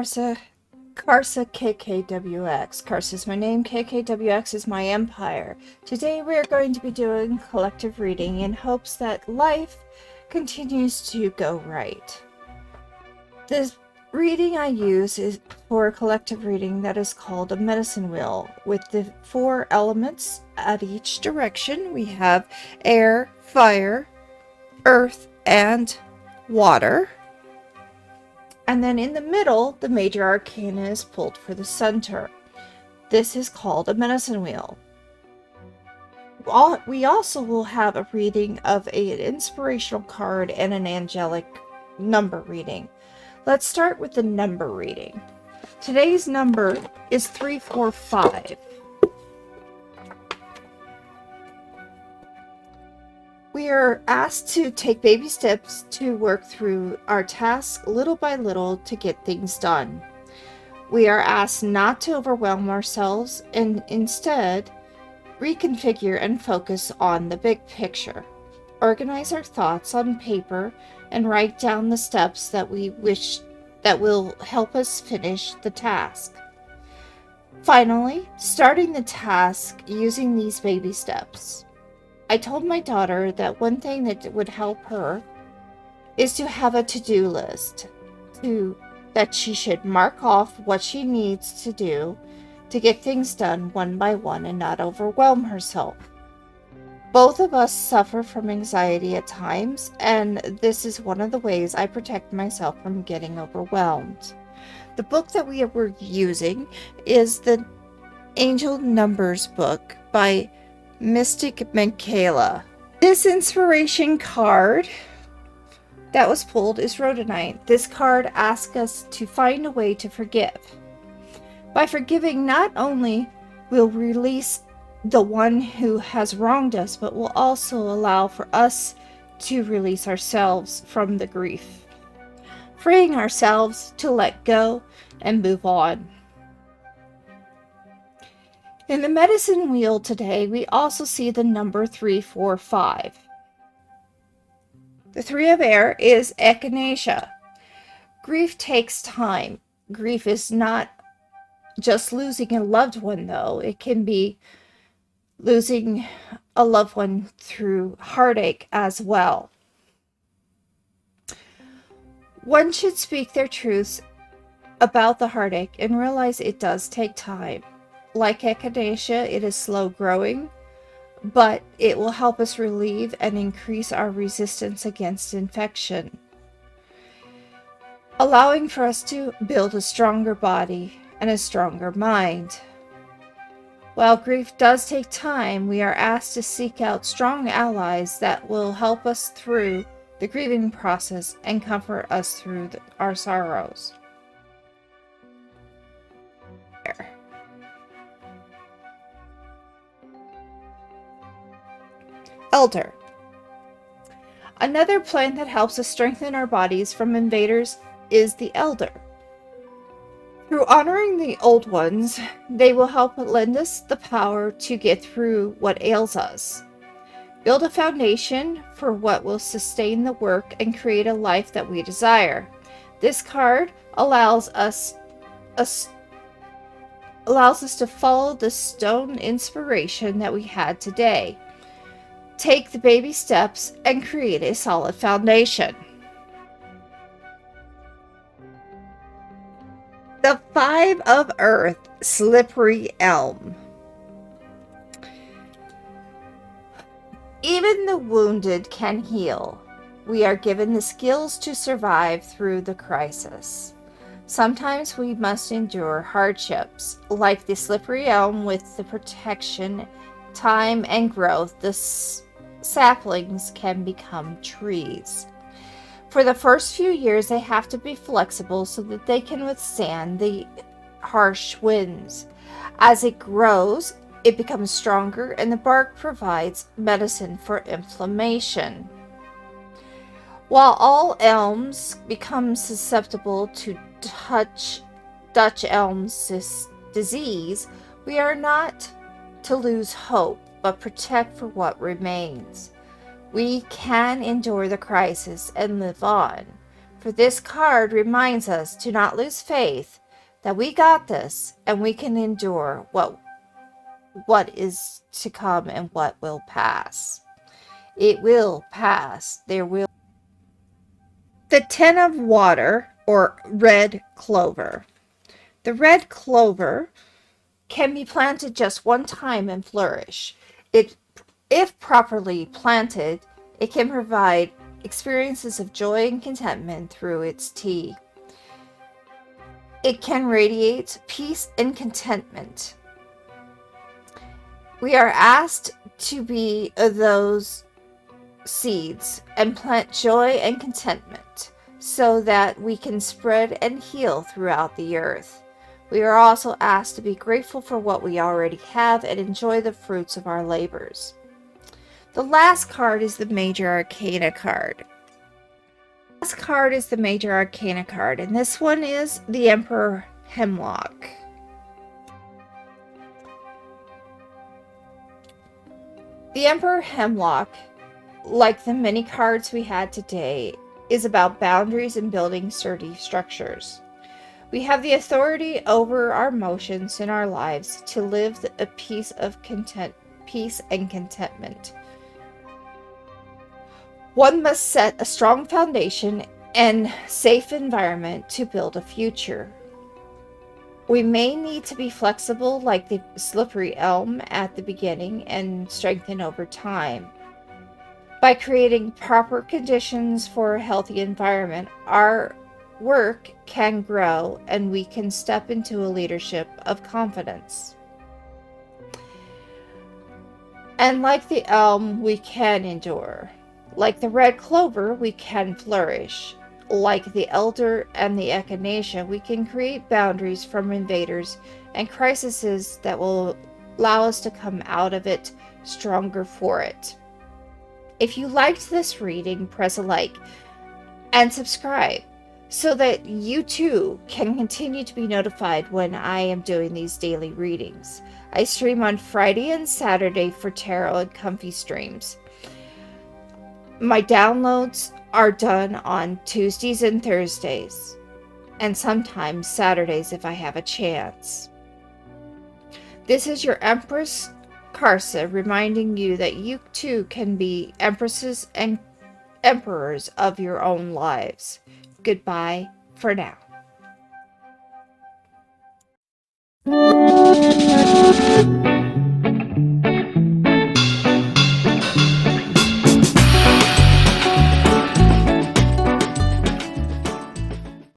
Karsa KKWx. Karsa is my name, KKWx is my empire. Today we are going to be doing collective reading in hopes that life continues to go right. The reading I use is for a collective reading that is called a medicine wheel, with the 4 elements at each direction. We have air, fire, earth, and water. And then in the middle, the major arcana is pulled for the center. This is called a medicine wheel. We also will have a reading of an inspirational card and an angelic number reading. Let's start with the number reading. Today's number is 345. We are asked to take baby steps to work through our tasks little by little to get things done. We are asked not to overwhelm ourselves and instead reconfigure and focus on the big picture. Organize our thoughts on paper and write down the steps that we wish that will help us finish the task. Finally, starting the task using these baby steps. I told my daughter that one thing that would help her is to have a to-do list, that she should mark off what she needs to do to get things done one by one and not overwhelm herself. Both of us suffer from anxiety at times, and this is one of the ways I protect myself from getting overwhelmed. The book that we were using is the Angel Numbers book by Mystic Michaela. This inspiration card that was pulled is Rhodonite. This card asks us to find a way to forgive. By forgiving, not only will release the one who has wronged us, but will also allow for us to release ourselves from the grief, freeing ourselves to let go and move on. In the medicine wheel today, we also see the number 345. The 3 of air is echinacea. Grief takes time. Grief is not just losing a loved one, though. It can be losing a loved one through heartache as well. One should speak their truths about the heartache and realize it does take time. Like echinacea, it is slow growing, but it will help us relieve and increase our resistance against infection, allowing for us to build a stronger body and a stronger mind. While grief does take time, we are asked to seek out strong allies that will help us through the grieving process and comfort us through our sorrows. Elder. Another plant that helps us strengthen our bodies from invaders is the elder. Through honoring the old ones, they will help lend us the power to get through what ails us. Build a foundation for what will sustain the work and create a life that we desire. This card allows us to follow the stone inspiration that we had today. Take the baby steps and create a solid foundation. The 5 of earth, slippery elm. Even the wounded can heal. We are given the skills to survive through the crisis. Sometimes we must endure hardships, like the slippery elm. With the protection, time, and growth, the saplings can become trees. For the first few years, they have to be flexible so that they can withstand the harsh winds. As it grows, it becomes stronger, and the bark provides medicine for inflammation. While all elms become susceptible to Dutch elm's disease, we are not to lose hope, but protect for what remains. We can endure the crisis and live on. For this card reminds us to not lose faith, that we got this and we can endure what is to come and what will pass. It will pass. There will. The 10 of water, or red clover. The red clover can be planted just one time and flourish. If properly planted, it can provide experiences of joy and contentment through its tea. It can radiate peace and contentment. We are asked to be those seeds and plant joy and contentment so that we can spread and heal throughout the earth. We are also asked to be grateful for what we already have and enjoy the fruits of our labors. The last card is the Major Arcana card. The last card is the Major Arcana card, and this one is the Emperor Hemlock. The Emperor Hemlock, like the many cards we had today, is about boundaries and building sturdy structures. We have the authority over our emotions in our lives to live a peace and contentment. One must set a strong foundation and safe environment to build a future. We may need to be flexible like the slippery elm at the beginning and strengthen over time. By creating proper conditions for a healthy environment, our work can grow and we can step into a leadership of confidence. And like the elm, we can endure. Like the red clover, we can flourish. Like the elder and the echinacea, we can create boundaries from invaders and crises that will allow us to come out of it stronger for it. If you liked this reading, press a like and subscribe so that you too can continue to be notified when I am doing these daily readings. I stream on Friday and Saturday for tarot and comfy streams. My downloads are done on Tuesdays and Thursdays, and sometimes Saturdays if I have a chance. This is your Empress, Karsa, reminding you that you too can be empresses and emperors of your own lives. Goodbye for now.